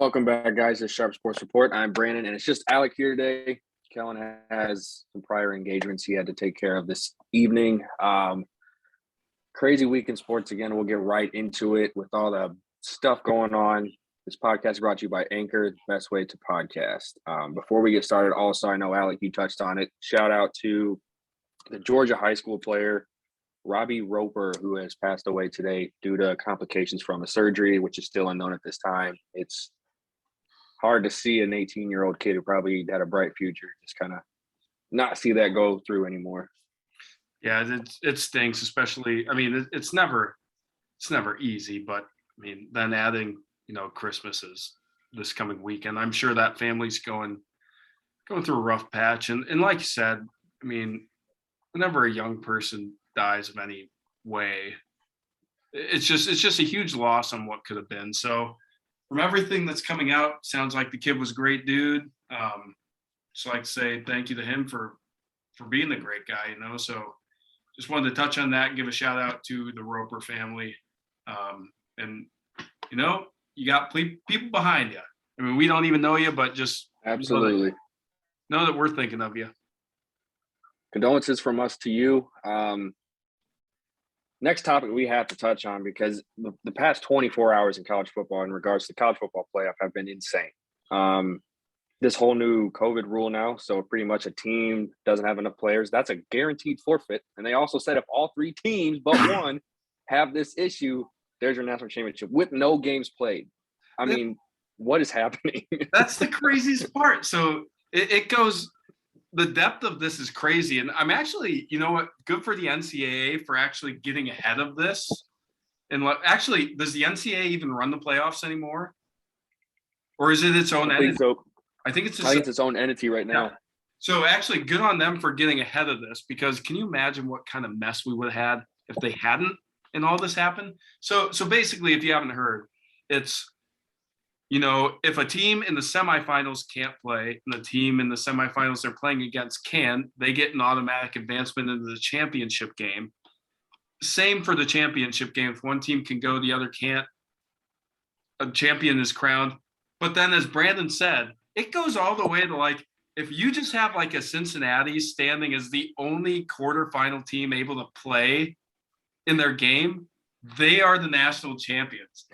Welcome back, guys, to Sharpe Sports Report. I'm Brandon, and it's just Alec here today. Kellen has some prior engagements he had to take care of this evening. Crazy week in sports again. We'll get right into it with all the stuff going on. This podcast is brought to you by Anchor, the best way to podcast. Before we get started, also, I know, Alec, you touched on it. Shout out to the Georgia high school player, Robbie Roper, who has passed away today due to complications from a surgery, which is still unknown at this time. It's hard to see an 18-year-old kid who probably had a bright future just kind of not see that go through anymore. Yeah, it stinks, especially. I mean, it's never easy, but I mean, then adding Christmas is this coming weekend. I'm sure that family's going through a rough patch, and like you said, I mean, whenever a young person dies of any way, it's just a huge loss on what could have been. So from everything that's coming out, sounds like the kid was a great dude. Just like to say thank you to him for being a great guy, So just wanted to touch on that and give a shout out to the Roper family. And you got people behind you. I mean, we don't even know you, but just absolutely know that we're thinking of you. Condolences from us to you. Next topic we have to touch on, because the past 24 hours in college football in regards to college football playoff have been insane. This whole new COVID rule now, so pretty much a team doesn't have enough players, that's a guaranteed forfeit. And they also said if all three teams but one have this issue, there's your national championship with no games played. I mean, what is happening? That's the craziest part. So it goes – the depth of this is crazy. And I'm actually, good for the NCAA for actually getting ahead of this. And actually, does the NCAA even run the playoffs anymore? Or is it its own entity? So. I think it's its own entity right now. Yeah. So actually, good on them for getting ahead of this, because can you imagine what kind of mess we would have had if they hadn't and all this happened? So basically, if you haven't heard, it's, if a team in the semifinals can't play and the team in the semifinals they're playing against can, they get an automatic advancement into the championship game. Same for the championship game. If one team can go, the other can't, a champion is crowned. But then, as Brandon said, it goes all the way to if you just have a Cincinnati standing as the only quarterfinal team able to play in their game, they are the national champions.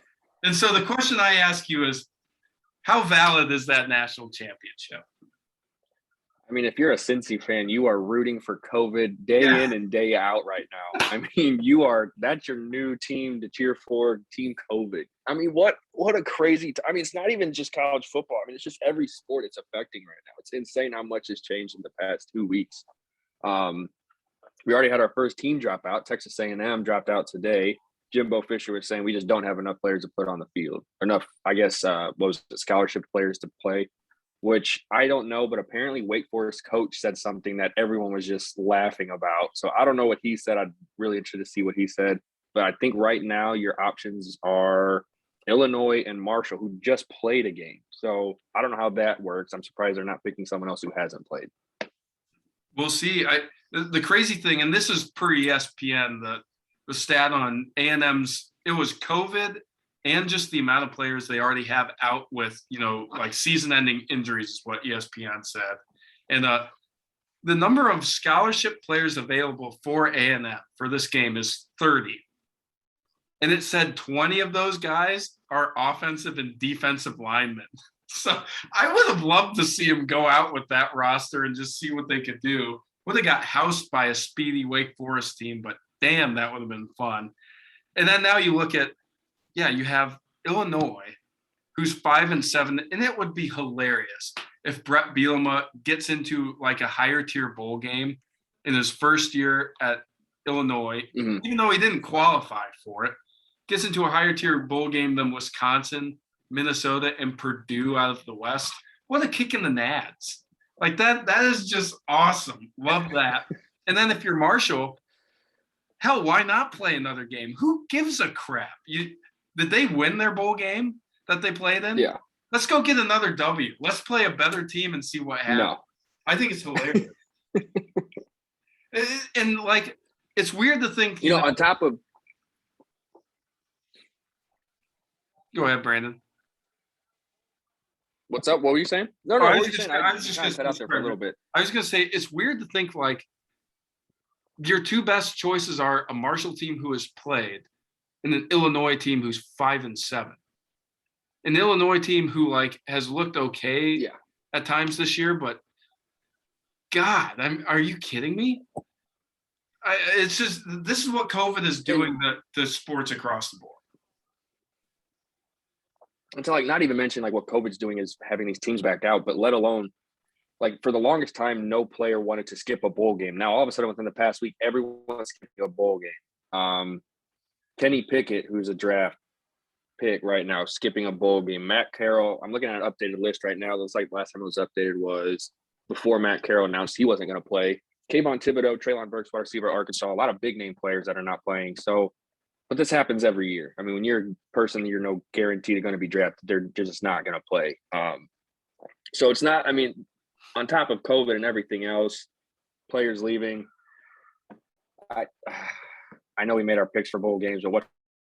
And so the question I ask you is, how valid is that national championship? I mean, if you're a Cincy fan, you are rooting for COVID day in and day out right now. I mean, that's your new team to cheer for, Team COVID. I mean, what a crazy I mean, it's not even just college football. I mean, it's just every sport it's affecting right now. It's insane how much has changed in the past 2 weeks. We already had our first team drop out. Texas A&M dropped out today. Jimbo Fisher was saying we just don't have enough players to put on the field. Enough, I guess, scholarship players to play, which I don't know, but apparently Wake Forest coach said something that everyone was just laughing about. So I don't know what he said. I'm really interested to see what he said. But I think right now your options are Illinois and Marshall, who just played a game. So I don't know how that works. I'm surprised they're not picking someone else who hasn't played. We'll see. The crazy thing, and this is per ESPN, the stat on A&M's, it was COVID and just the amount of players they already have out with, season-ending injuries is what ESPN said. And the number of scholarship players available for A&M for this game is 30. And it said 20 of those guys are offensive and defensive linemen. So I would have loved to see them go out with that roster and just see what they could do. Would have got housed by a speedy Wake Forest team, but damn, that would have been fun. And then now you look at, you have Illinois, who's 5-7, and it would be hilarious if Brett Bielema gets into a higher tier bowl game in his first year at Illinois, even though he didn't qualify for it, gets into a higher tier bowl game than Wisconsin, Minnesota, and Purdue out of the West. What a kick in the nads. That is just awesome. Love that. And then if you're Marshall, hell, why not play another game? Who gives a crap? Did they win their bowl game that they played in? Yeah. Let's go get another W. Let's play a better team and see what happens. No. I think it's hilarious. And it's weird to think. On top of. Go ahead, Brandon. What's up? What were you saying? No, Oh, what were you saying? I was just kind going of cut out there for a little bit. I was going to say it's weird to think like your two best choices are a Marshall team who has played and an Illinois team who's 5-7. An Illinois team who like has looked okay at times this year, but God, are you kidding me? It's just this is what COVID is doing to sports across the board. And to like not even mention like what COVID's doing is having these teams backed out, but let alone like for the longest time, no player wanted to skip a bowl game. Now all of a sudden within the past week, everyone's skipping a bowl game. Kenny Pickett, who's a draft pick right now, skipping a bowl game. Matt Carroll, I'm looking at an updated list right now. It looks like last time it was updated was before Matt Carroll announced he wasn't going to play. Kayvon Thibodeau, Treylon Burks, wide receiver, Arkansas, a lot of big name players that are not playing. So, but this happens every year. I mean, when you're a person, you're no guaranteed going to be drafted. They're just not going to play. So it's not, I mean, on top of COVID and everything else, players leaving, I know we made our picks for bowl games, but what's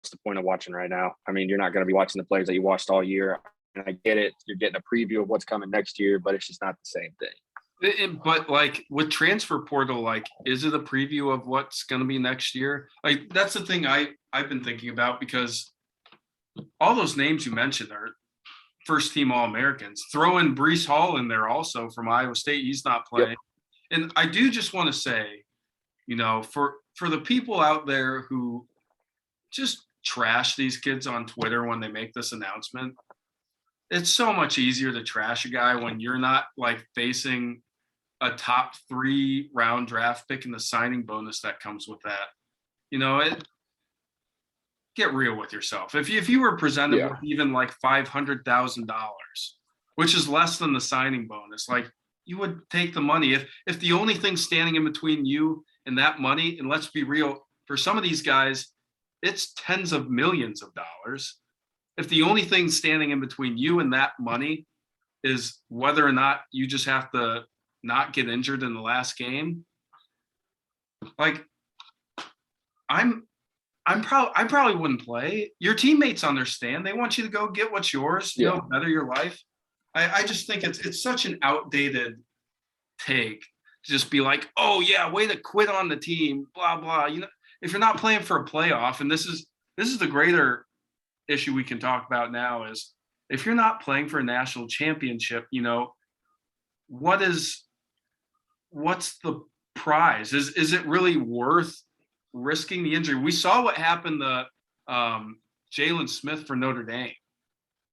the point of watching right now? I mean, you're not going to be watching the players that you watched all year. And I get it. You're getting a preview of what's coming next year, but it's just not the same thing. But like with transfer portal, like, is it a preview of what's going to be next year? Like, that's the thing I've been thinking about, because all those names you mentioned are first team All-Americans. Throw in Breece Hall in there also from Iowa State. He's not playing. Yep. And I do just want to say, you know, for the people out there who just trash these kids on Twitter when they make this announcement, it's so much easier to trash a guy when you're not like facing a top 3 round draft pick and the signing bonus that comes with that. You know, get real with yourself. If you were presented with even like $500,000, which is less than the signing bonus, like, you would take the money. If the only thing standing in between you and that money, and let's be real, for some of these guys, it's tens of millions of dollars. If the only thing standing in between you and that money is whether or not you just have to not get injured in the last game, like, I probably wouldn't play. Your teammates understand. They want you to go get what's yours, you know, better your life. I just think it's such an outdated take to just be like, oh yeah, way to quit on the team, blah blah. You know, if you're not playing for a playoff, and this is the greater issue we can talk about now, is if you're not playing for a national championship, you know, what's the prize? Is it really worth risking the injury? We saw what happened to Jalen Smith for Notre Dame.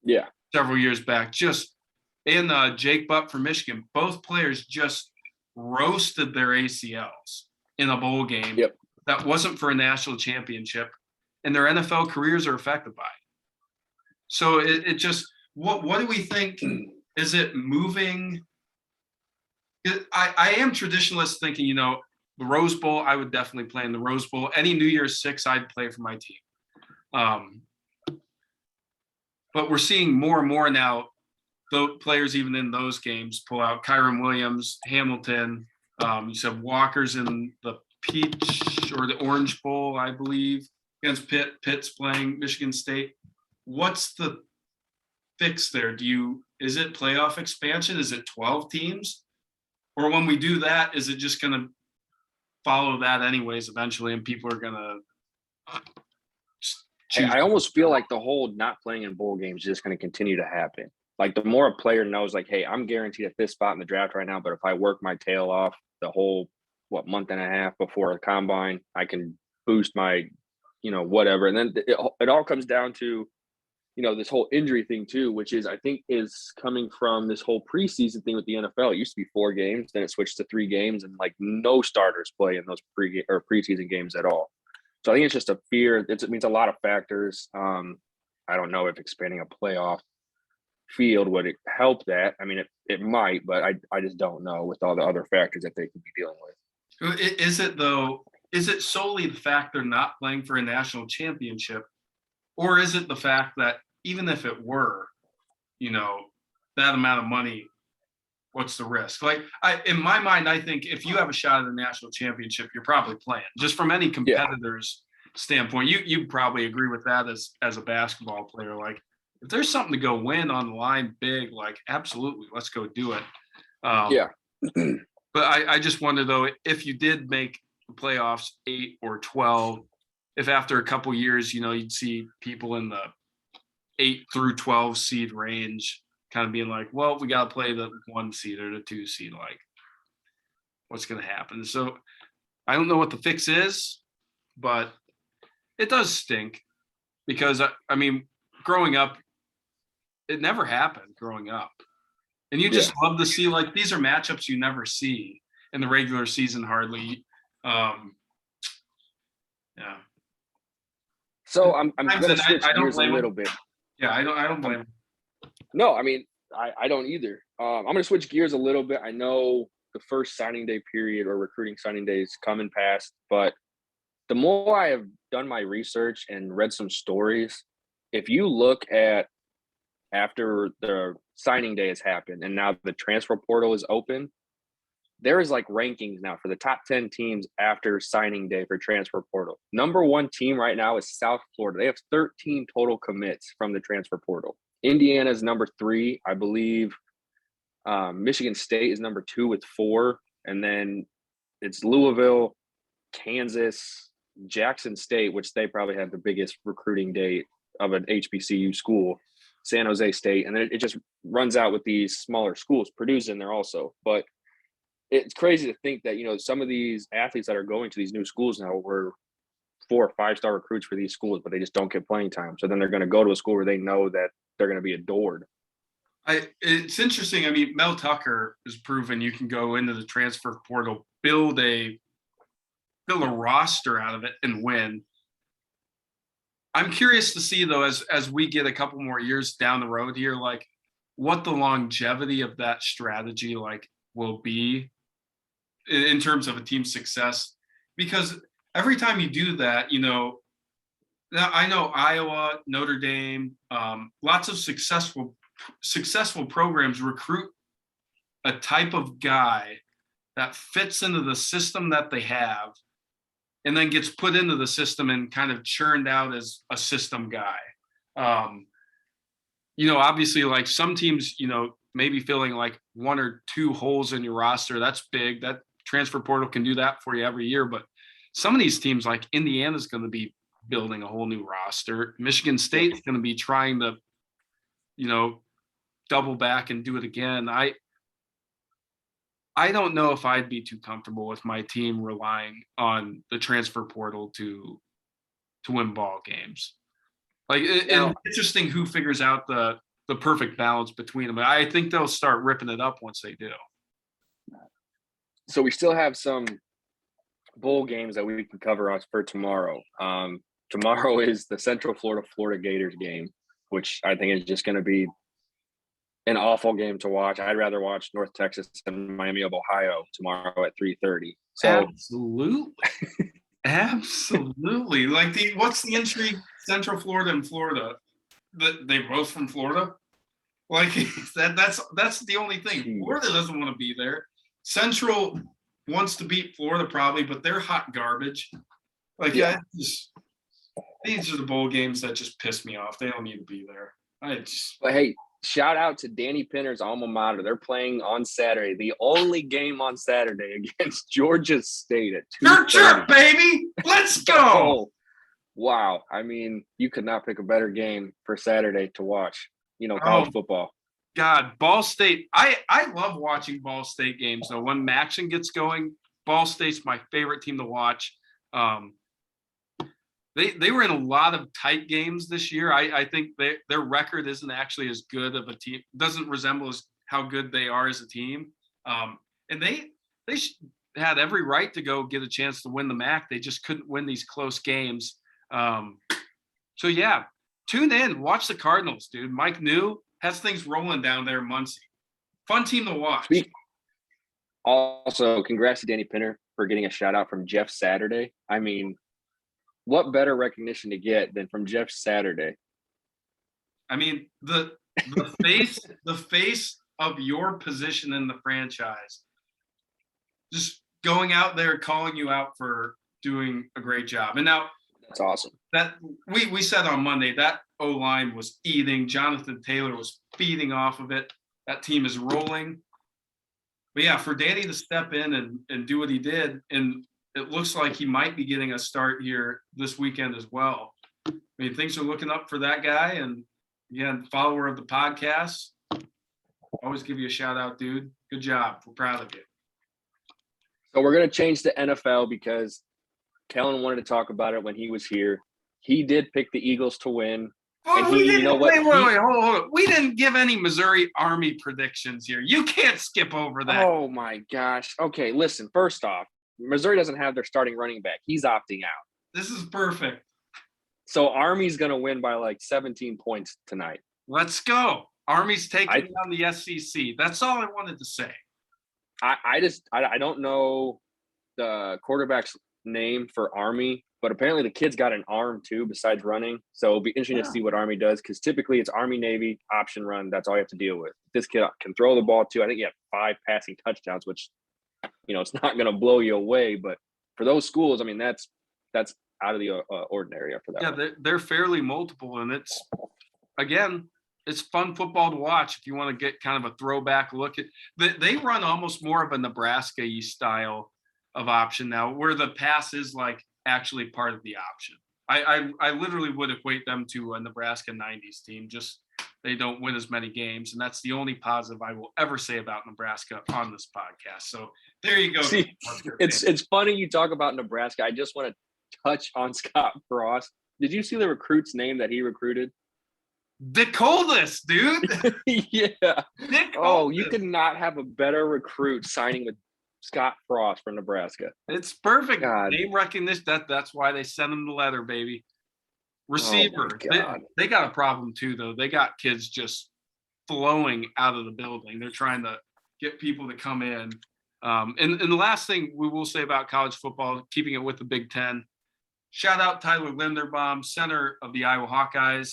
Yeah. Several years back, and Jake Butt for Michigan. Both players just roasted their ACLs in a bowl game that wasn't for a national championship, and their NFL careers are affected by it. So it just, what do we think? Is it moving? I am traditionalist thinking, you know, the Rose Bowl, I would definitely play in the Rose Bowl. Any New Year's Six, I'd play for my team. But we're seeing more and more now, the players even in those games pull out. Kyron Williams, Hamilton, you said Walker's in the Peach or the Orange Bowl, I believe, against Pitt. Pitt's playing Michigan State. What's the fix there? Is it playoff expansion? Is it 12 teams? Or when we do that, is it just going to follow that anyways eventually, and people are going to choose? I almost feel like the whole not playing in bowl games is just going to continue to happen. Like, the more a player knows, like, hey, I'm guaranteed at this spot in the draft right now, but if I work my tail off the whole, month and a half before a combine, I can boost my, you know, whatever. And then it all comes down to, you know, this whole injury thing too, which is, I think, is coming from this whole preseason thing with the NFL. It used to be 4 games, then it switched to 3 games, and like no starters play in those preseason games at all. So I think it's just a fear. It means a lot of factors. I don't know if expanding a playoff field would it help that. I mean, it might, but I just don't know with all the other factors that they could be dealing with. Is it though? Is it solely the fact they're not playing for a national championship, or is it the fact that even if it were, you know, that amount of money, what's the risk? Like, in my mind, I think if you have a shot at the national championship, you're probably playing. Just from any competitor's standpoint, you probably agree with that as a basketball player. Like, if there's something to go win on the line big, like absolutely, let's go do it. Yeah. But I just wonder though, if you did make the playoffs 8 or 12, if after a couple years, you'd see people in the 8 through 12 seed range kind of being like, well, we got to play the 1 seed or the 2 seed. Like, what's going to happen? So I don't know what the fix is, but it does stink because, I mean, growing up, it never happened growing up. And you just love to see, like, these are matchups you never see in the regular season hardly. Yeah. So I'm going to switch I don't gears a blame little him. bit. Yeah, I don't blame him. No, I mean, I don't either. I'm going to switch gears a little bit. I know the first signing day period or recruiting signing days come and past, but the more I have done my research and read some stories, if you look at after the signing day has happened and now the transfer portal is open, there is like rankings now for the top 10 teams after signing day for transfer portal. Number 1 team right now is South Florida. They have 13 total commits from the transfer portal. Indiana is number 3, I believe. Michigan State is number 2 with 4, and then it's Louisville, Kansas, Jackson State, which they probably have the biggest recruiting date of an HBCU school, San Jose State, and then it just runs out with these smaller schools. Purdue's in there also, but it's crazy to think that some of these athletes that are going to these new schools now were 4 or 5-star recruits for these schools, but they just don't get playing time. So then they're going to go to a school where they know that they're going to be adored. It's interesting. I mean, Mel Tucker has proven you can go into the transfer portal, build a roster out of it, and win. I'm curious to see though, as we get a couple more years down the road here, like what the longevity of that strategy like will be in terms of a team's success. Because every time you do that, now I know Iowa, Notre Dame, lots of successful programs recruit a type of guy that fits into the system that they have and then gets put into the system and kind of churned out as a system guy. Obviously like some teams, maybe filling like 1 or 2 holes in your roster. That's big. That transfer portal can do that for you every year. But some of these teams like Indiana's going to be building a whole new roster. Michigan State's going to be trying to, double back and do it again. I don't know if I'd be too comfortable with my team relying on the transfer portal to win ball games. Like, it's interesting who figures out the perfect balance between them. I think they'll start ripping it up once they do. So we still have some bowl games that we can cover for tomorrow. Tomorrow is the Central Florida Gators game, which I think is just going to be an awful game to watch. I'd rather watch North Texas and Miami of Ohio tomorrow at 3:30. So absolutely. Like what's the intrigue? Central Florida and Florida. They both from Florida. Like that's the only thing. Florida doesn't want to be there. Central wants to beat Florida probably, but they're hot garbage. Like these are the bowl games that just piss me off. They don't need to be there. But hey, shout out to Danny Pinner's alma mater. They're playing on Saturday, the only game on Saturday against Georgia State at 2:30. Sharpe, baby, let's go! Oh, wow, I mean, you could not pick a better game for Saturday to watch. College football. God, Ball State. I love watching Ball State games though. When Maxon gets going, Ball State's my favorite team to watch. They were in a lot of tight games this year. I think their record isn't actually as good of a team. Doesn't resemble as how good they are as a team. And they had every right to go get a chance to win the MAC. They just couldn't win these close games. So yeah, tune in, watch the Cardinals, dude. Mike New has things rolling down there in Muncie. Fun team to watch. Also, congrats to Danny Pinner for getting a shout out from Jeff Saturday. I mean, what better recognition to get than from Jeff Saturday? I mean, the face of your position in the franchise, just going out there calling you out for doing a great job. And now That's awesome. That we said on Monday that O-line was eating. Jonathan Taylor was feeding off of it. That team is rolling. But yeah, for Danny to step in and do what he did, and it looks like he might be getting a start here this weekend as well. I mean, things are looking up for that guy. And again, follower of the podcast, always give you a shout out, dude. Good job. We're proud of you. So we're going to change to NFL because Kellen wanted to talk about it when he was here. He did pick the Eagles to win. Oh, and he, you know what? Wait, hold on. We didn't give any Missouri Army predictions here. You can't skip over that. Oh, my gosh. Okay, listen, first off, Missouri doesn't have their starting running back. He's opting out. This is perfect. So Army's going to win by like 17 points tonight. Let's go. Army's taking down the SEC. That's all I wanted to say. I don't know the quarterback's name for Army, but apparently the kid's got an arm too besides running. So it'll be interesting to see what Army does, because typically it's Army Navy option run. That's all you have to deal with. This kid can throw the ball too. I think he had 5 passing touchdowns, which, you know, it's not going to blow you away. But for those schools, I mean, that's out of the ordinary after that. Yeah, they're fairly multiple, and it's, again, it's fun football to watch if you want to get kind of a throwback look at. They run almost more of a Nebraska-y style of option now, where the pass is like actually part of the option. I literally would equate them to a Nebraska 90s team, just they don't win as many games, and that's the only positive I will ever say about Nebraska on this podcast. So there you go. See, it's funny you talk about Nebraska. I just want to touch on Scott Frost. Did you see the recruit's name that he recruited? The coldest, dude. Yeah. Oh, you could not have a better recruit signing with Scott Frost from Nebraska. It's perfect. God. Name recognition. That's why they sent him the letter, baby. Receiver. They got a problem too, though. They got kids just flowing out of the building. They're trying to get people to come in. And the last thing we will say about college football, keeping it with the Big Ten, shout out Tyler Linderbaum, center of the Iowa Hawkeyes.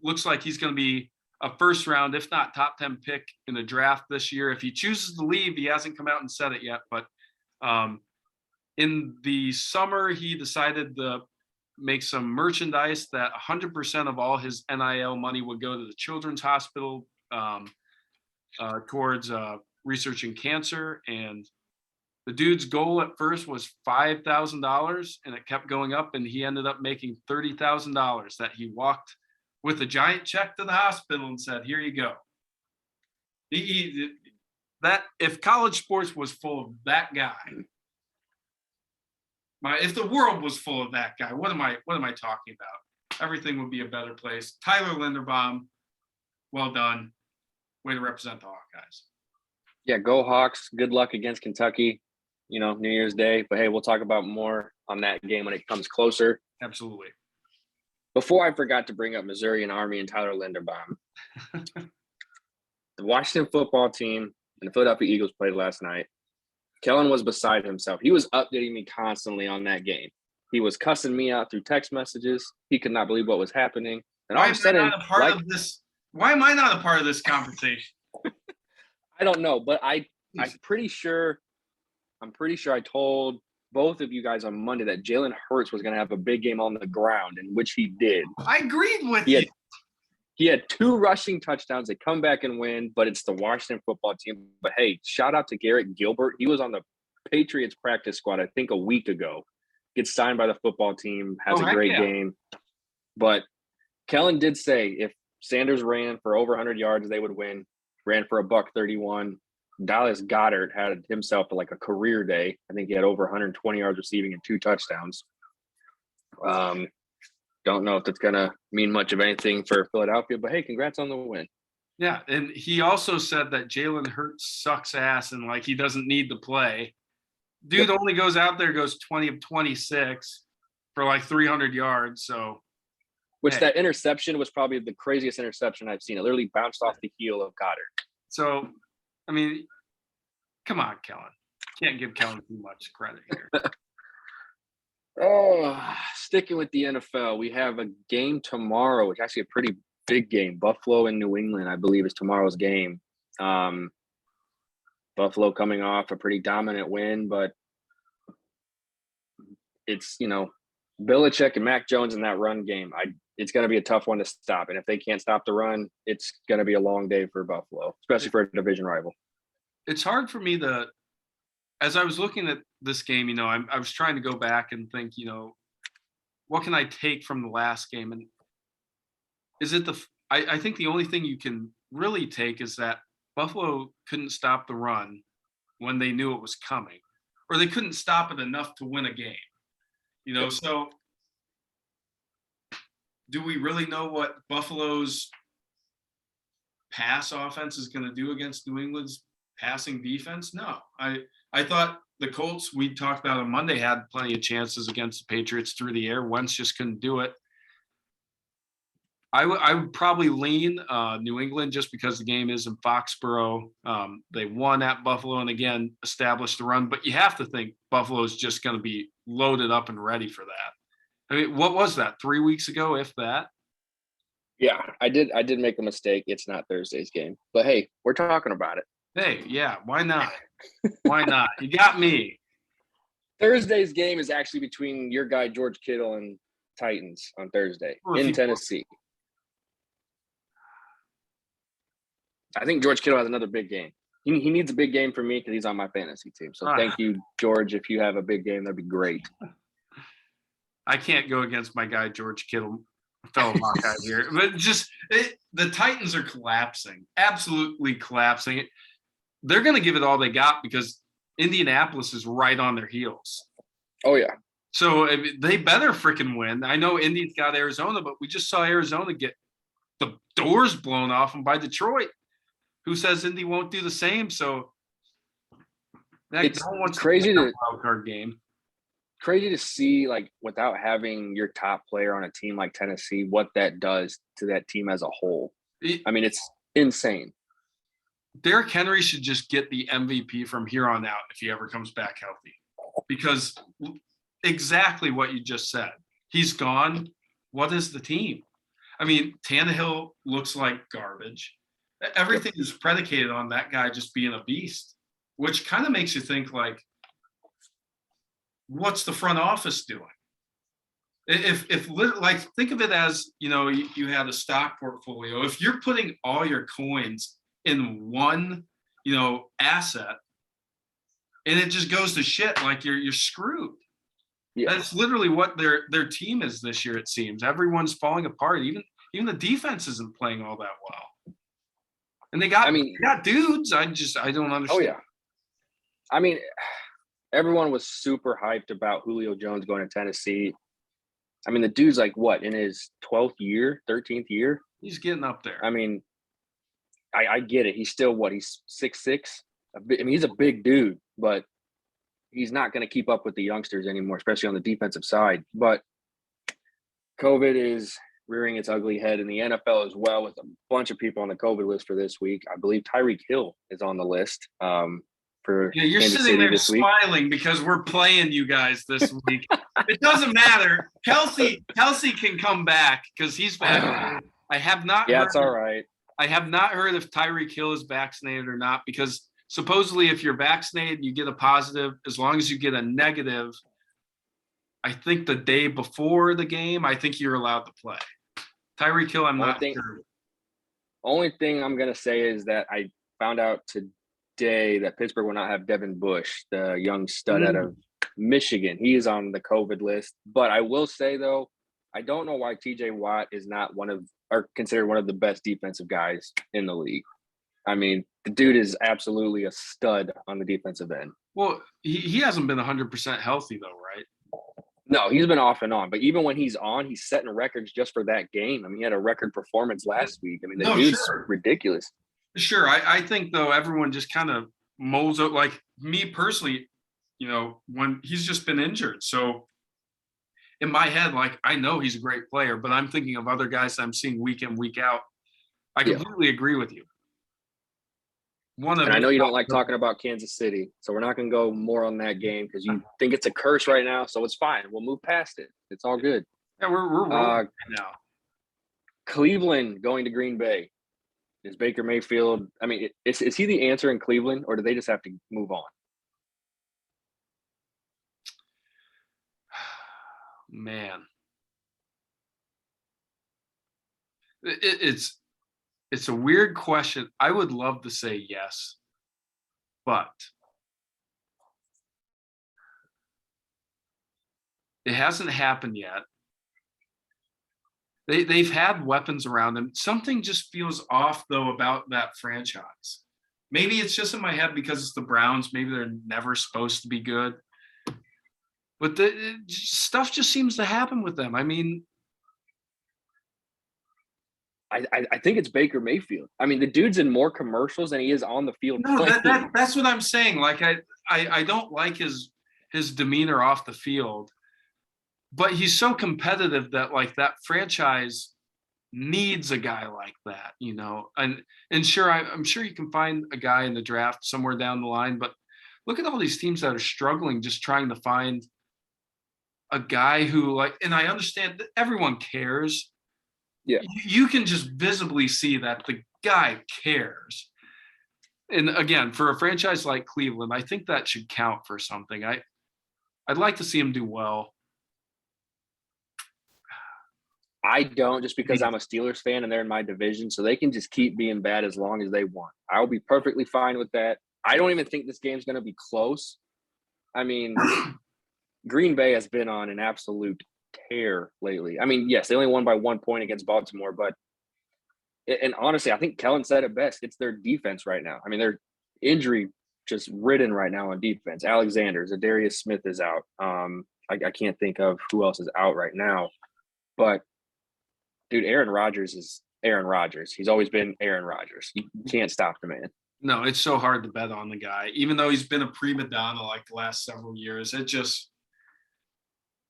Looks like he's going to be a first round, if not top 10 pick in the draft this year. If he chooses to leave, he hasn't come out and said it yet, but in the summer, he decided to make some merchandise that 100% of all his NIL money would go to the Children's Hospital towards researching cancer. And the dude's goal at first was $5,000, and it kept going up, and he ended up making $30,000 that he walked with a giant check to the hospital and said, "Here you go." That if college sports was full of that guy, if the world was full of that guy, what am I talking about? Everything would be a better place. Tyler Linderbaum, well done. Way to represent the Hawkeyes. Yeah, go Hawks. Good luck against Kentucky, you know, New Year's Day. But hey, we'll talk about more on that game when it comes closer. Absolutely. Before I forgot to bring up Missouri and Army and Tyler Linderbaum. The Washington football team and the Philadelphia Eagles played last night. Kellen was beside himself. He was updating me constantly on that game. He was cussing me out through text messages. He could not believe what was happening. And all of a sudden, why am I not a part of this conversation? I don't know, but I'm pretty sure I told both of you guys on Monday that Jalen Hurts was going to have a big game on the ground, in which he did. I agreed with you. He had 2 rushing touchdowns. They come back and win, but it's the Washington football team. But hey, shout out to Garrett Gilbert. He was on the Patriots practice squad, I think, a week ago. Gets signed by the football team, has a great game. But Kellen did say if Sanders ran for over 100 yards, they would win. Ran for $131. Dallas Goedert had himself like a career day. I think he had over 120 yards receiving and 2 touchdowns. Don't know if that's going to mean much of anything for Philadelphia, but hey, congrats on the win. Yeah, and he also said that Jalen Hurts sucks ass and like he doesn't need to play. Dude only goes out there, goes 20 of 26 for like 300 yards. So, that interception was probably the craziest interception I've seen. It literally bounced off the heel of Goddard. So, I mean, come on, Kellen. Can't give Kellen too much credit here. Sticking with the NFL, we have a game tomorrow, which is actually a pretty big game. Buffalo and New England, I believe, is tomorrow's game. Buffalo coming off a pretty dominant win, but it's, Belichick and Mac Jones in that run game, it's going to be a tough one to stop. And if they can't stop the run, it's going to be a long day for Buffalo, especially for a division rival. It's hard for me to, as I was looking at this game, I was trying to go back and think, what can I take from the last game? And is it I think the only thing you can really take is that Buffalo couldn't stop the run when they knew it was coming, or they couldn't stop it enough to win a game. So do we really know what Buffalo's pass offense is going to do against New England's passing defense? No. I thought the Colts, we talked about on Monday, had plenty of chances against the Patriots through the air. Wentz just couldn't do it. I would probably lean New England just because the game is in Foxborough. They won at Buffalo and, again, established the run. But you have to think Buffalo is just going to be loaded up and ready for that. I mean, what was that, 3 weeks ago, if that? Yeah, I did make a mistake. It's not Thursday's game. But, hey, we're talking about it. Hey, yeah, why not? Why not? You got me. Thursday's game is actually between your guy George Kittle and Titans on Thursday in Tennessee. I think George Kittle has another big game. He needs a big game for me because he's on my fantasy team. So thank you, George. If you have a big game, that'd be great. I can't go against my guy George Kittle, fellow Hawkeye here. But the Titans are collapsing, absolutely collapsing. They're going to give it all they got because Indianapolis is right on their heels. Oh, yeah. So they better freaking win. I know Indy's got Arizona, but we just saw Arizona get the doors blown off them by Detroit. Who says Indy won't do the same? So it's crazy to wild card game. Crazy to see, like, without having your top player on a team like Tennessee, what that does to that team as a whole. I mean, it's insane. Derrick Henry should just get the MVP from here on out if he ever comes back healthy, because exactly what you just said. He's gone. What is the team? I mean, Tannehill looks like garbage. Everything is predicated on that guy just being a beast, which kind of makes you think, like, what's the front office doing? If think of it as, you had a stock portfolio. If you're putting all your coins in one, asset, and it just goes to shit, like you're screwed. Yeah. That's literally what their team is this year. It seems everyone's falling apart. Even the defense isn't playing all that well. And they got dudes. I don't understand. Oh, yeah. I mean, everyone was super hyped about Julio Jones going to Tennessee. I mean, the dude's like, what, in his 12th year, 13th year? He's getting up there. I mean, I get it. He's still, he's 6'6"? I mean, he's a big dude, but he's not going to keep up with the youngsters anymore, especially on the defensive side. But COVID is rearing its ugly head in the NFL as well, with a bunch of people on the COVID list for this week. I believe Tyreek Hill is on the list for you're Kansas sitting City there smiling because we're playing you guys this week. It doesn't matter. Kelsey can come back because he's vaccinated. I have not. Yeah, it's all right. I have not heard if Tyreek Hill is vaccinated or not, because supposedly if you're vaccinated, you get a positive. As long as you get a negative, I think the day before the game, I think you're allowed to play. Tyreek Hill, I'm not sure. Only thing I'm going to say is that I found out today that Pittsburgh will not have Devin Bush, the young stud out of Michigan. He is on the COVID list. But I will say, though, I don't know why TJ Watt is not considered one of the best defensive guys in the league. I mean, the dude is absolutely a stud on the defensive end. Well, he hasn't been 100% healthy, though, right? No, he's been off and on. But even when he's on, he's setting records just for that game. I mean, he had a record performance last week. I mean, the dude's ridiculous. Sure. I think, though, everyone just kind of molds out. Like me personally, when he's just been injured. So in my head, like, I know he's a great player, but I'm thinking of other guys I'm seeing week in, week out. I completely agree with you. And I know you don't like talking about Kansas City, so we're not going to go more on that game because you think it's a curse right now, so it's fine. We'll move past it. It's all good. Yeah, we're rolling right now. Cleveland going to Green Bay. Is Baker Mayfield – I mean, is he the answer in Cleveland, or do they just have to move on? Man, it's a weird question. I would love to say yes, but it hasn't happened yet. They've had weapons around them. Something just feels off though about that franchise. Maybe it's just in my head because it's the Browns. Maybe they're never supposed to be good. But stuff just seems to happen with them. I mean, I think it's Baker Mayfield. I mean, the dude's in more commercials than he is on the field no, playing. that's what I'm saying. Like I don't like his demeanor off the field, but he's so competitive that like that franchise needs a guy like that, you know. And sure, I'm sure you can find a guy in the draft somewhere down the line, but look at all these teams that are struggling just trying to find a guy who like, and I understand that everyone cares. Yeah. You can just visibly see that the guy cares. And again, for a franchise like Cleveland, I think that should count for something. I'd like to see him do well. I don't, just because I'm a Steelers fan and they're in my division, so they can just keep being bad as long as they want. I'll be perfectly fine with that. I don't even think this game's going to be close. I mean, Green Bay has been on an absolute tear lately. I mean, yes, they only won by 1 point against Baltimore, but and honestly, I think Kellen said it best. It's their defense right now. I mean, they're injury just ridden right now on defense. Alexander, Zadarius Smith is out. I can't think of who else is out right now, but dude, Aaron Rodgers is Aaron Rodgers. He's always been Aaron Rodgers. You can't stop the man. No, it's so hard to bet on the guy, even though he's been a prima donna like the last several years. It just,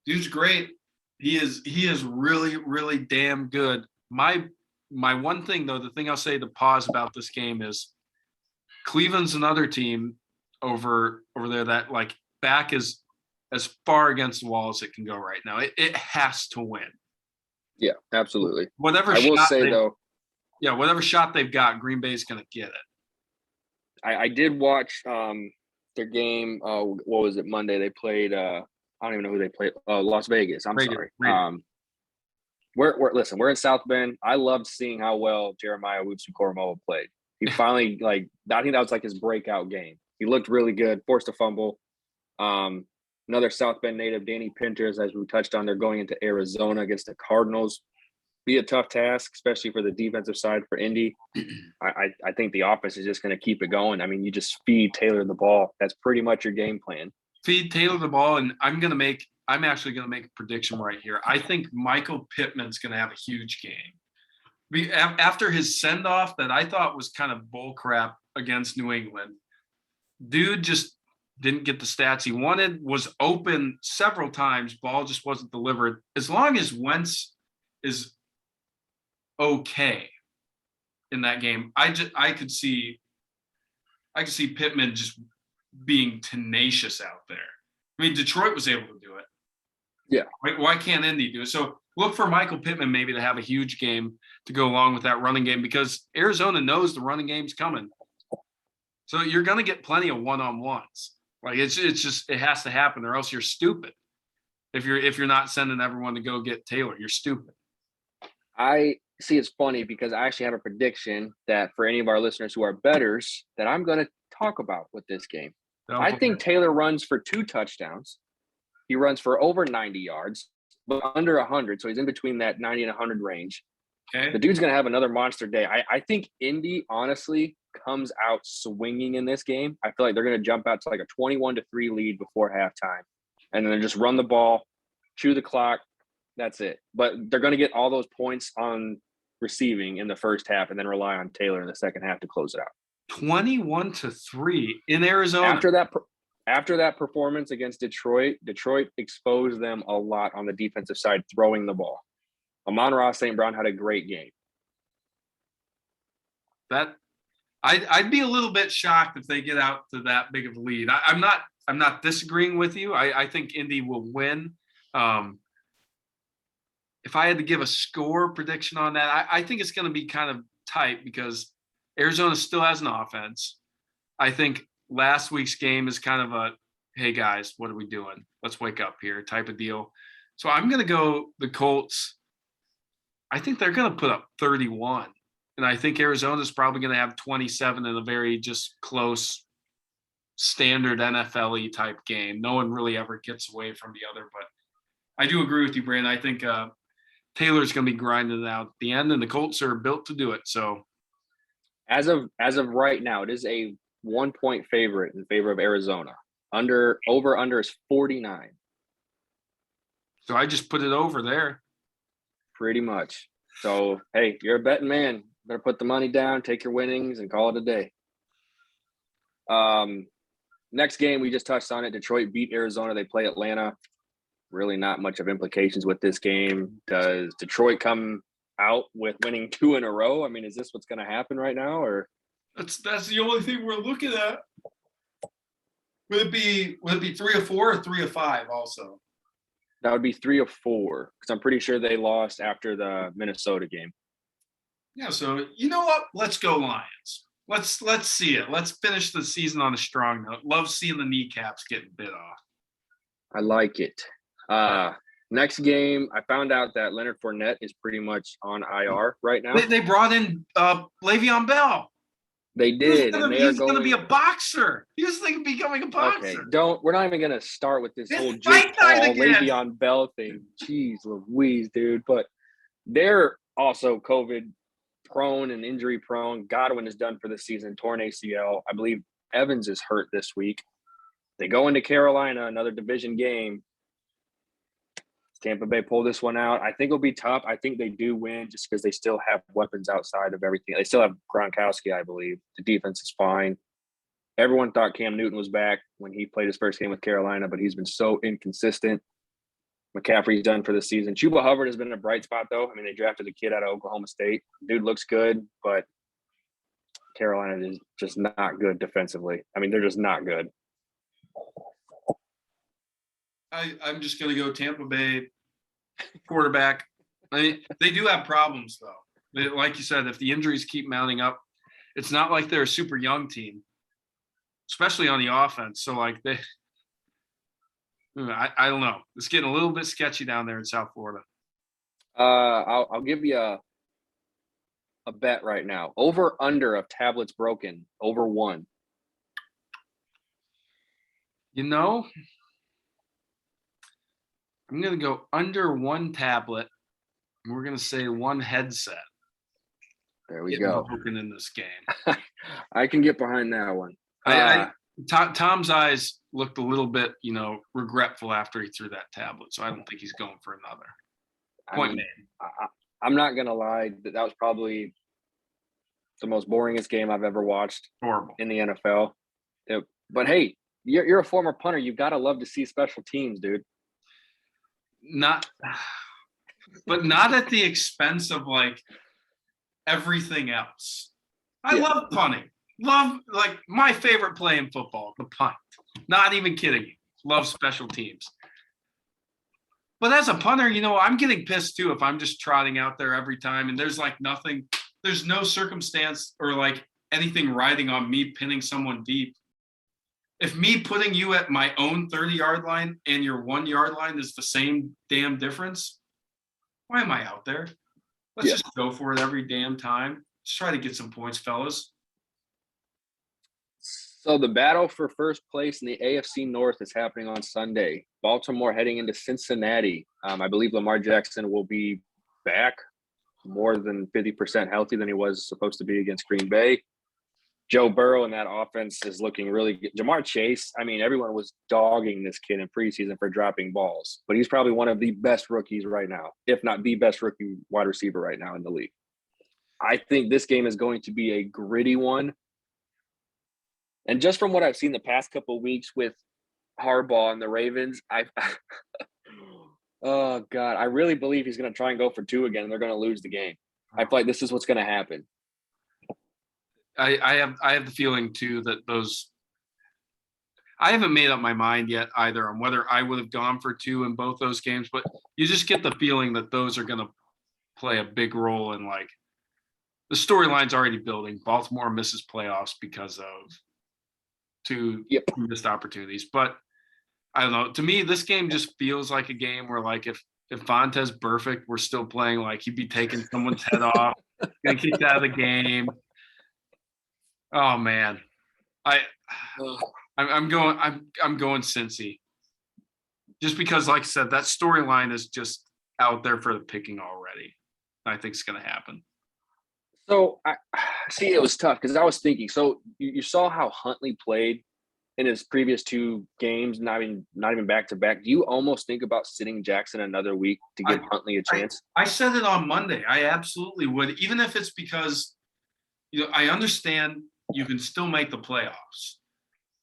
dude's great. He is really, really damn good. My one thing though, the thing I'll say to pause about this game is Cleveland's another team over there that like back is as far against the wall as it can go right now. It has to win. Yeah, absolutely. Whatever I will shot say though, yeah, whatever shot they've got, Green Bay's going to get it. I did watch their game. What was it? Monday they played. I don't even know who they played. Las Vegas. I'm Raiders. sorry. Listen. We're in South Bend. I loved seeing how well Jeremiah Owusu-Koramoah played. He finally I think that was like his breakout game. He looked really good. Forced a fumble. Another South Bend native, Danny Pinters, as we touched on, they're going into Arizona against the Cardinals. Be a tough task, especially for the defensive side for Indy. I think the offense is just going to keep it going. I mean, you just feed Taylor the ball. That's pretty much your game plan. Feed Taylor the ball, and I'm actually going to make a prediction right here. I think Michael Pittman's going to have a huge game. After his send-off that I thought was kind of bull crap against New England, dude just didn't get the stats he wanted, was open several times, ball just wasn't delivered. As long as Wentz is okay in that game, I could see Pittman just being tenacious out there. I mean, Detroit was able to do it. Yeah. Why can't Indy do it? So look for Michael Pittman maybe to have a huge game to go along with that running game, because Arizona knows the running game's coming. So you're going to get plenty of one-on-ones. Like it's just, it has to happen, or else you're stupid. If you're not sending everyone to go get Taylor, you're stupid. I see. It's funny because I actually have a prediction that for any of our listeners who are bettors that I'm going to talk about with this game. I think Taylor runs for 2 touchdowns. He runs for over 90 yards, but under 100. So he's in between that 90 and 100 range. Okay. The dude's going to have another monster day. I think Indy, honestly, comes out swinging in this game. I feel like they're going to jump out to like a 21-3 lead before halftime, and then just run the ball, chew the clock. That's it. But they're going to get all those points on receiving in the first half and then rely on Taylor in the second half to close it out. 21-3 in Arizona. After that performance against Detroit exposed them a lot on the defensive side throwing the ball. Amon-Ra St. Brown had a great game. That I'd be a little bit shocked if they get out to that big of a lead. I'm not disagreeing with you. I think Indy will win. If I had to give a score prediction on that, I think it's going to be kind of tight because Arizona still has an offense. I think last week's game is kind of a, hey guys, what are we doing? Let's wake up here type of deal. So I'm going to go the Colts. I think they're going to put up 31. And I think Arizona's probably going to have 27 in a very just close standard NFL-y type game. No one really ever gets away from the other. But I do agree with you, Brandon. I think Taylor's going to be grinding it out at the end, and the Colts are built to do it. So As of right now, it is a 1-point favorite in favor of Arizona. Over is 49. So I just put it over there. Pretty much. So, hey, you're a betting man. Better put the money down, take your winnings, and call it a day. Next game, we just touched on it. Detroit beat Arizona. They play Atlanta. Really not much of implications with this game. Does Detroit come out with winning 2 in a row? I mean, is this what's going to happen right now? Or that's the only thing we're looking at. Would it be 3 or 4 or 3 or 5 also? That would be 3 or 4, because I'm pretty sure they lost after the Minnesota game. Yeah, so you know what? Let's go Lions. Let's see it. Let's finish the season on a strong note. Love seeing the kneecaps getting bit off. I like it. Next game, I found out that Leonard Fournette is pretty much on IR right now. They brought in Le'Veon Bell. They did, and he's going to be a boxer. He was thinking of becoming a boxer. Okay, we're not even going to start with this whole Jake Paul, Le'Veon Bell thing. Jeez Louise, dude. But they're also COVID prone and injury prone. Godwin is done for the season, torn ACL. I believe Evans is hurt this week. They go into Carolina, another division game. Tampa Bay pull this one out. I think it'll be tough. I think they do win just because they still have weapons outside of everything. They still have Gronkowski, I believe. The defense is fine. Everyone thought Cam Newton was back when he played his first game with Carolina, but he's been so inconsistent. McCaffrey's done for the season. Chuba Hubbard has been a bright spot, though. I mean, they drafted a kid out of Oklahoma State. Dude looks good, but Carolina is just not good defensively. I mean, they're just not good. I'm just going to go Tampa Bay quarterback. I mean, they do have problems, though. Like you said, if the injuries keep mounting up, it's not like they're a super young team, especially on the offense. So, like, I don't know. It's getting a little bit sketchy down there in South Florida. I'll give you a bet right now. Over under of tablets broken, over 1. You know, I'm going to go under 1 tablet. And we're going to say 1 headset. There we go. Broken in this game. I can get behind that one. Tom's eyes looked a little bit, regretful after he threw that tablet. So I don't think he's going for another. Point made. I'm not going to lie. That was probably the most boringest game I've ever watched. Horrible. In the NFL. But, hey, you're a former punter. You've got to love to see special teams, dude. Not at the expense of, like, everything else. I love punting. Love, like, my favorite play in football, the punt. Not even kidding you. Love special teams. But as a punter, I'm getting pissed too if I'm just trotting out there every time and there's like nothing, there's no circumstance or like anything riding on me pinning someone deep. If me putting you at my own 30-yard line and your 1-yard line is the same damn difference, why am I out there? Let's just go for it every damn time. Let's try to get some points, fellas. So the battle for first place in the AFC North is happening on Sunday. Baltimore heading into Cincinnati. I believe Lamar Jackson will be back more than 50% healthy than he was supposed to be against Green Bay. Joe Burrow and that offense is looking really good. Jamar Chase, I mean, everyone was dogging this kid in preseason for dropping balls, but he's probably one of the best rookies right now, if not the best rookie wide receiver right now in the league. I think this game is going to be a gritty one. And just from what I've seen the past couple of weeks with Harbaugh and the Ravens, oh God, I really believe he's going to try and go for 2 again, and they're going to lose the game. I feel like this is what's going to happen. I have the feeling too that I haven't made up my mind yet either on whether I would have gone for 2 in both those games, but you just get the feeling that those are going to play a big role in, like, the storyline's already building. Baltimore misses playoffs because of 2 missed opportunities. But I don't know. To me, this game just feels like a game where, like, if Vontae's perfect, we're still playing like he'd be taking someone's head off, getting kicked out of the game. Oh man, I I'm going Cincy, just because, like I said, that storyline is just out there for the picking already. I think it's going to happen. So I see it was tough because I was thinking. So you saw how Huntley played in his previous two games, not even back to back. Do you almost think about sitting Jackson another week to give Huntley a chance? I said it on Monday. I absolutely would, even if it's because I understand you can still make the playoffs,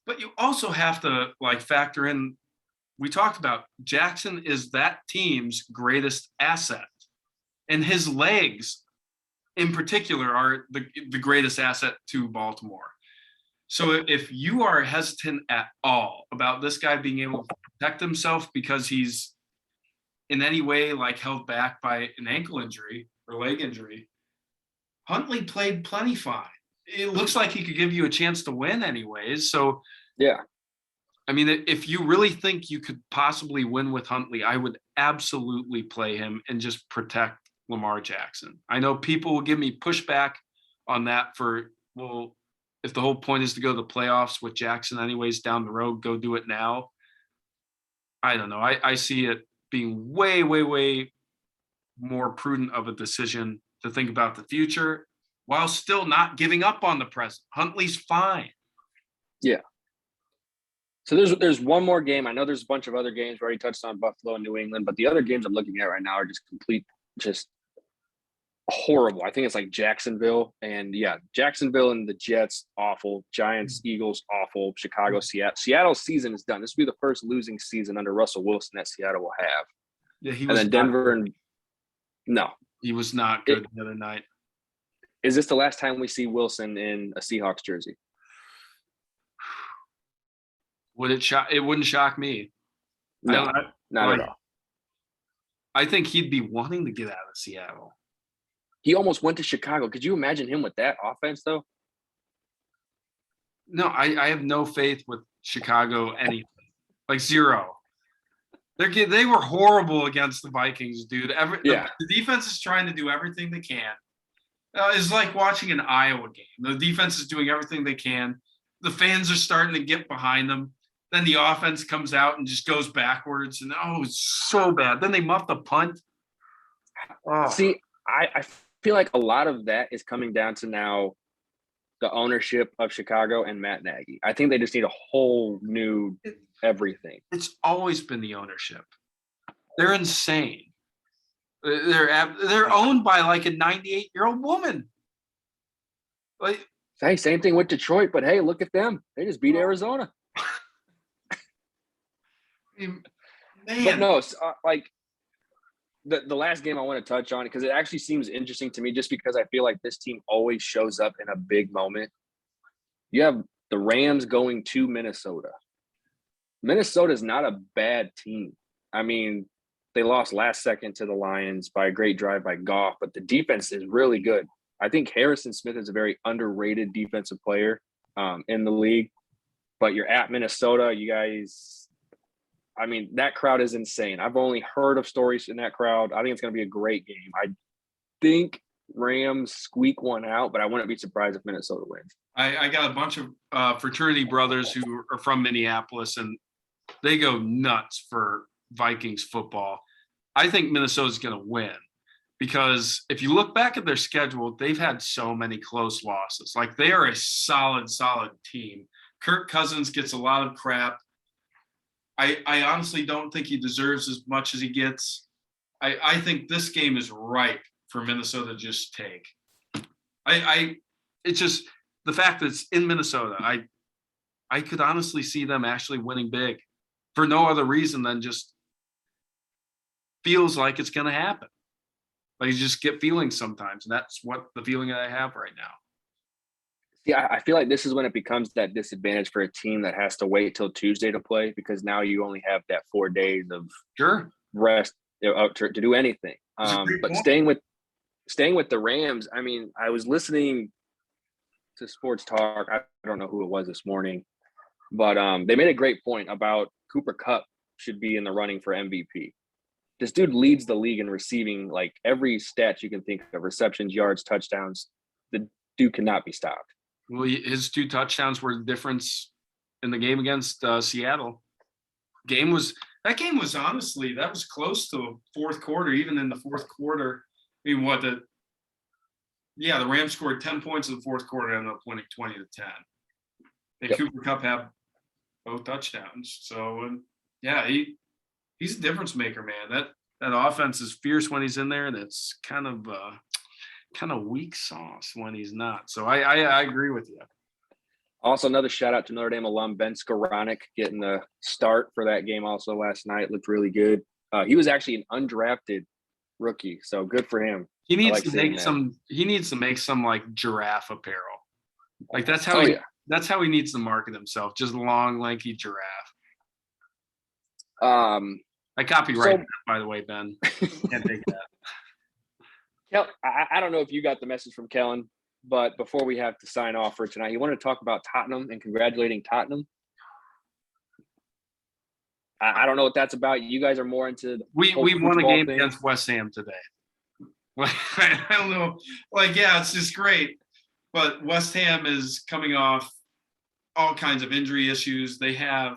but you also have to like factor in. We talked about Jackson is that team's greatest asset, and his legs, in particular, are the greatest asset to Baltimore. So if you are hesitant at all about this guy being able to protect himself because he's in any way like held back by an ankle injury or leg injury, Huntley played plenty fine. It looks like he could give you a chance to win anyways. So yeah, I mean, if you really think you could possibly win with Huntley, I would absolutely play him and just protect Lamar Jackson. I know people will give me pushback on that well, if the whole point is to go to the playoffs with Jackson anyways down the road, go do it now. I don't know. I see it being way, way, way more prudent of a decision to think about the future while still not giving up on the present. Huntley's fine. yeah. So there's one more game. I know there's a bunch of other games. We already touched on Buffalo and New England, but the other games I'm looking at right now are just horrible. I think it's like Jacksonville and Jacksonville and the Jets, awful. Giants, Eagles, awful. Chicago, Seattle. Seattle's season is done. This will be the first losing season under Russell Wilson that Seattle will have. Yeah, and then Denver and no, he was not good the other night. Is this the last time we see Wilson in a Seahawks jersey? It wouldn't shock me. No, not at all. I think he'd be wanting to get out of Seattle. He almost went to Chicago. Could you imagine him with that offense, though? No, I have no faith with Chicago anything. Like zero. They were horrible against the Vikings, dude. The defense is trying to do everything they can. It's like watching an Iowa game. The defense is doing everything they can. The fans are starting to get behind them. Then the offense comes out and just goes backwards. And, it's so bad. Then they muff the punt. Oh. See, I feel like a lot of that is coming down to now the ownership of Chicago and Matt Nagy. I think they just need a whole new everything. It's always been the ownership. They're insane. They're owned by like a 98-year-old woman. Like, hey, same thing with Detroit, but hey, look at them. They just beat Arizona. Man. But no, like the last game I want to touch on, because it actually seems interesting to me just because I feel like this team always shows up in a big moment. You have the Rams going to Minnesota. Minnesota is not a bad team. I mean, they lost last second to the Lions by a great drive by Goff, but the defense is really good. I think Harrison Smith is a very underrated defensive player in the league. But you're at Minnesota. You guys, I mean, that crowd is insane. I've only heard of stories in that crowd. I think it's going to be a great game. I think Rams squeak one out, but I wouldn't be surprised if Minnesota wins. I got a bunch of fraternity brothers who are from Minneapolis, and they go nuts for Vikings football. I think Minnesota's going to win because if you look back at their schedule, they've had so many close losses. Like, they are a solid team. Kirk Cousins gets a lot of crap. I honestly don't think he deserves as much as he gets. I think this game is ripe for Minnesota to just take. It's just the fact that it's in Minnesota. I could honestly see them actually winning big for no other reason than just feels like it's going to happen. Like, you just get feelings sometimes, and that's what the feeling that I have right now. Yeah, I feel like this is when it becomes that disadvantage for a team that has to wait till Tuesday to play, because now you only have that 4 days of rest to do anything. But staying with the Rams, I mean, I was listening to Sports Talk. I don't know who it was this morning, but they made a great point about Cooper Kupp should be in the running for MVP. This dude leads the league in receiving, like every stat you can think of: receptions, yards, touchdowns. The dude cannot be stopped. Well, his 2 touchdowns were the difference in the game against Seattle. That game was honestly, that was close to fourth quarter. Even in the fourth quarter, I mean, the Rams scored 10 points in the fourth quarter and ended up winning 20-10. And Cooper Kupp had both touchdowns. So he's a difference maker, man. That offense is fierce when he's in there, and it's kind of weak sauce when he's not. So I agree with you. Also, another shout out to Notre Dame alum Ben Skoranek getting the start for that game also last night. Looked really good. He was actually an undrafted rookie, so good for him. He needs to make some. He needs to make some like giraffe apparel. Like that's how that's how he needs to market himself. Just long, lanky giraffe. I copyrighted that, by the way, Ben. Can't take that. I don't know if you got the message from Kellen, but before we have to sign off for tonight, you want to talk about Tottenham and congratulating Tottenham? I don't know what that's about. You guys are more into we won a game against West Ham today. I don't know. Like, yeah, it's just great. But West Ham is coming off all kinds of injury issues. They had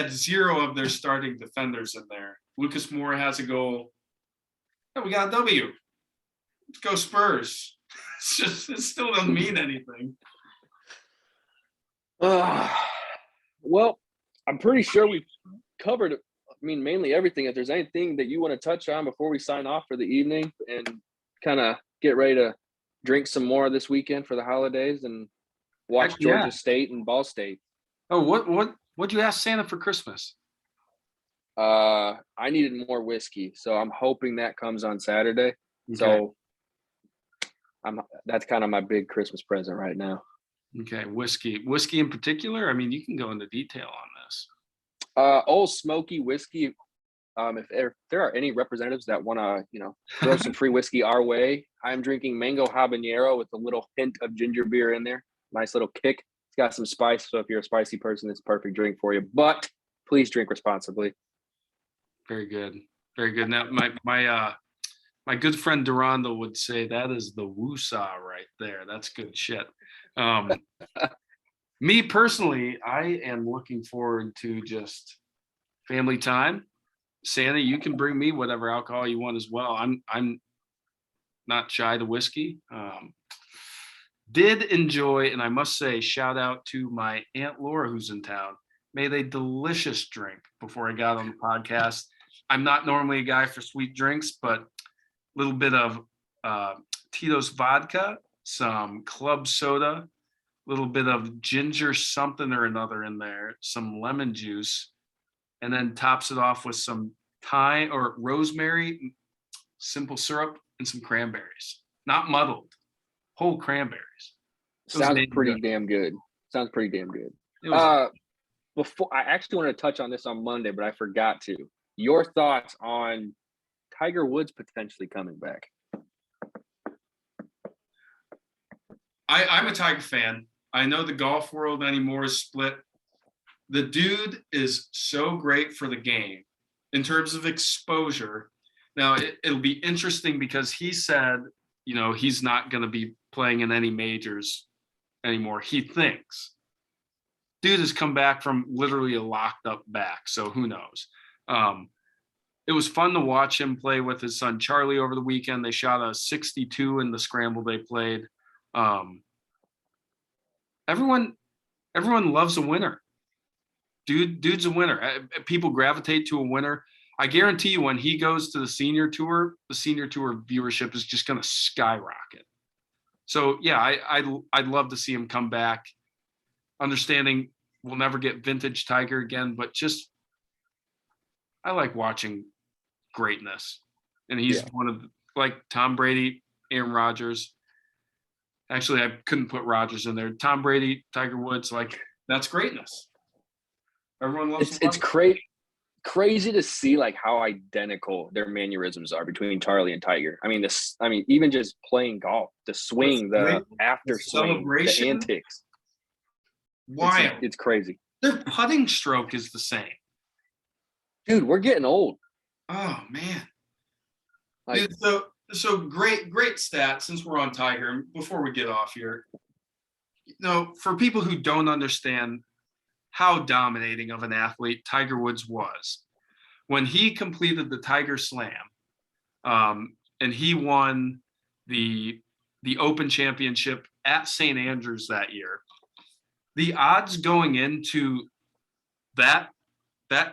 0 of their starting defenders in there. Lucas Moore has a goal. Oh, we got a W. Let's go Spurs. It still doesn't mean anything. Well, I'm pretty sure we've covered, mainly everything. If there's anything that you want to touch on before we sign off for the evening and kind of get ready to drink some more this weekend for the holidays and watch Georgia State and Ball State. Oh, what'd you ask Santa for Christmas? I needed more whiskey, so I'm hoping that comes on Saturday. Okay. So that's kind of my big Christmas present right now. Okay, whiskey in particular. I mean, you can go into detail on this. Old Smoky whiskey. If there are any representatives that want to, throw some free whiskey our way, I'm drinking mango habanero with a little hint of ginger beer in there. Nice little kick. It's got some spice, so if you're a spicy person, it's a perfect drink for you. But please drink responsibly. Very good, very good. Now, my good friend Durando would say that is the woosah right there. That's good shit. Me personally, I am looking forward to just family time. Santa, you can bring me whatever alcohol you want as well. I'm not shy to whiskey. Did enjoy, and I must say, shout out to my Aunt Laura who's in town. Made a delicious drink before I got on the podcast. I'm not normally a guy for sweet drinks, but a little bit of Tito's vodka, some club soda, a little bit of ginger something or another in there, some lemon juice, and then tops it off with some thyme or rosemary, simple syrup, and some cranberries. Not muddled, whole cranberries. Sounds pretty damn good. Before I actually wanted to touch on this on Monday, but I forgot to. Your thoughts on Tiger Woods potentially coming back? I'm a Tiger fan. I know the golf world anymore is split. The dude is so great for the game in terms of exposure. Now, it'll be interesting because he said, he's not going to be playing in any majors anymore. He thinks. Dude has come back from literally a locked up back, so who knows? It was fun to watch him play with his son Charlie over the weekend. They shot a 62 in the scramble they played. Everyone loves a winner. Dude's a winner. People gravitate to a winner. I guarantee you when he goes to the senior tour viewership is just going to skyrocket. So, yeah, I'd love to see him come back. Understanding we'll never get vintage Tiger again, but just I like watching greatness. And he's one of, like Tom Brady, Aaron Rodgers. Actually, I couldn't put Rodgers in there. Tom Brady, Tiger Woods, like that's greatness. Everyone loves it's crazy to see like how identical their mannerisms are between Charlie and Tiger. Even just playing golf, the swing, the after swing, the antics. Wild. It's crazy. Their putting stroke is the same. Dude, we're getting old. Oh man. Like, Dude, so great stat since we're on Tiger. Before we get off here, for people who don't understand how dominating of an athlete Tiger Woods was, when he completed the Tiger Slam, and he won the Open Championship at St. Andrews that year, the odds going into that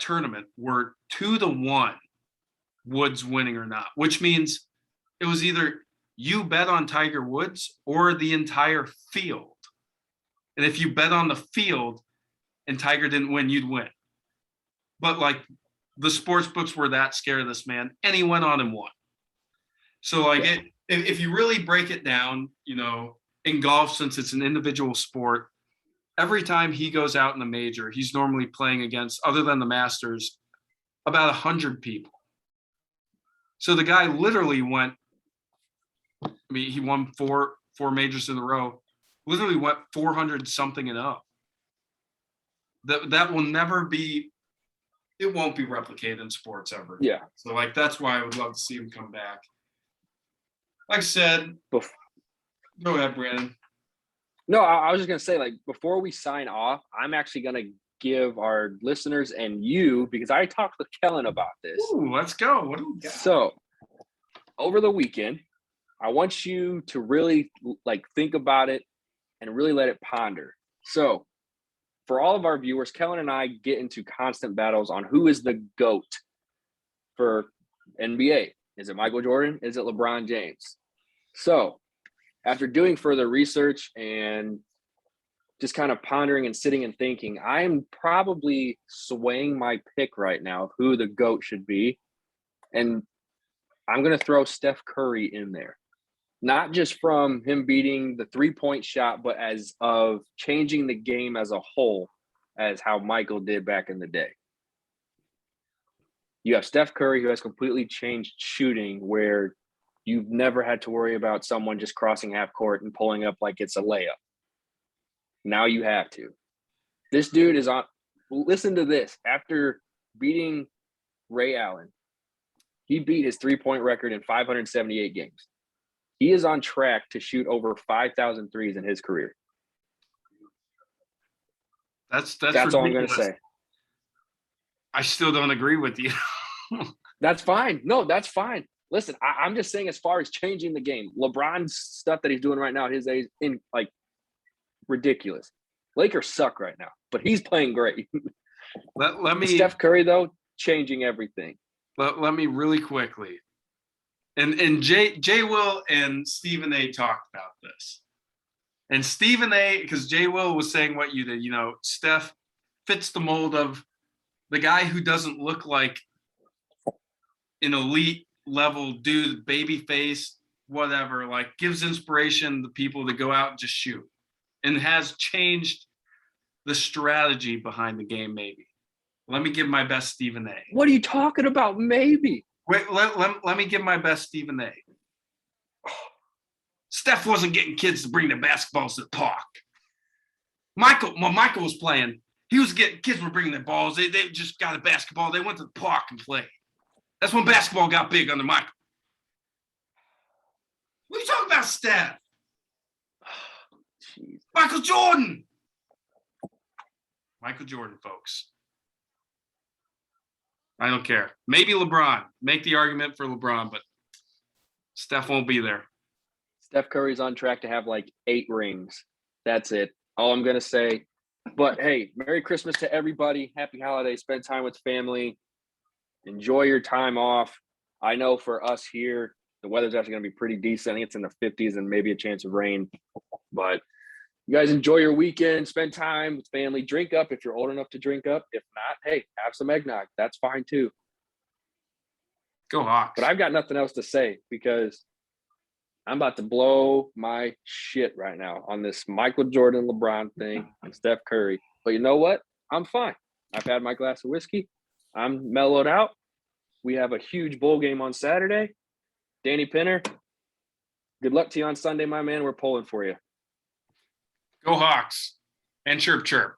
tournament were 2-1 Woods winning or not, which means it was either you bet on Tiger Woods or the entire field. And if you bet on the field and Tiger didn't win, you'd win. But like the sports books were that scared of this man, and he went on and won. So like if you really break it down, in golf, since it's an individual sport, every time he goes out in a major, he's normally playing against, other than the Masters, about 100 people. So the guy literally went, he won four majors in a row, literally went 400 something and up. That will never be, it won't be replicated in sports ever. Yeah. So like, that's why I would love to see him come back. Like I said, go ahead, Brandon. No, I was just going to say, like, before we sign off, I'm actually going to give our listeners and you, because I talked with Kellen about this. Ooh, let's go. What do we got? So, over the weekend, I want you to really, like, think about it and really let it ponder. So, for all of our viewers, Kellen and I get into constant battles on who is the GOAT for NBA. Is it Michael Jordan? Is it LeBron James? So, after doing further research and just kind of pondering and sitting and thinking, I'm probably swaying my pick right now of who the GOAT should be. And I'm going to throw Steph Curry in there. Not just from him beating the three-point shot, but as of changing the game as a whole, as how Michael did back in the day. You have Steph Curry, who has completely changed shooting, where you've never had to worry about someone just crossing half court and pulling up like it's a layup. Now you have to. This dude is on – listen to this. After beating Ray Allen, he beat his three-point record in 578 games. He is on track to shoot over 5,000 threes in his career. That's all I'm going to say. I still don't agree with you. That's fine. No, that's fine. Listen, I'm just saying, as far as changing the game, LeBron's stuff that he's doing right now at his age, ridiculous. Lakers suck right now, but he's playing great. Let me. Steph Curry, though, changing everything. Let me really quickly. And Jay Will and Stephen A talked about this. And Stephen A, because Jay Will was saying what you did, Steph fits the mold of the guy who doesn't look like an elite level dude, baby face, whatever, like gives inspiration to people to go out and just shoot, and has changed the strategy behind the game. Maybe. Let me give my best Stephen A. What are you talking about? Maybe. Wait, let me give my best Stephen A. Steph wasn't getting kids to bring their basketballs to the park. When Michael was playing, he was getting kids were bringing their balls. They just got a basketball. They went to the park and played. That's when basketball got big under Michael. What are you talking about, Steph? Michael Jordan. Michael Jordan, folks. I don't care. Maybe LeBron. Make the argument for LeBron, but Steph won't be there. Steph Curry's on track to have like 8 rings. That's it. All I'm going to say. But, hey, Merry Christmas to everybody. Happy holidays. Spend time with family. Enjoy your time off. I know for us here, the weather's actually going to be pretty decent. I think it's in the 50s and maybe a chance of rain. But you guys enjoy your weekend. Spend time with family. Drink up if you're old enough to drink up. If not, hey, have some eggnog. That's fine too. Go Hawks. But I've got nothing else to say because I'm about to blow my shit right now on this Michael Jordan, LeBron thing and Steph Curry. But you know what? I'm fine. I've had my glass of whiskey. I'm mellowed out. We have a huge bowl game on Saturday. Danny Pinner, good luck to you on Sunday, my man. We're pulling for you. Go Hawks. And chirp, chirp.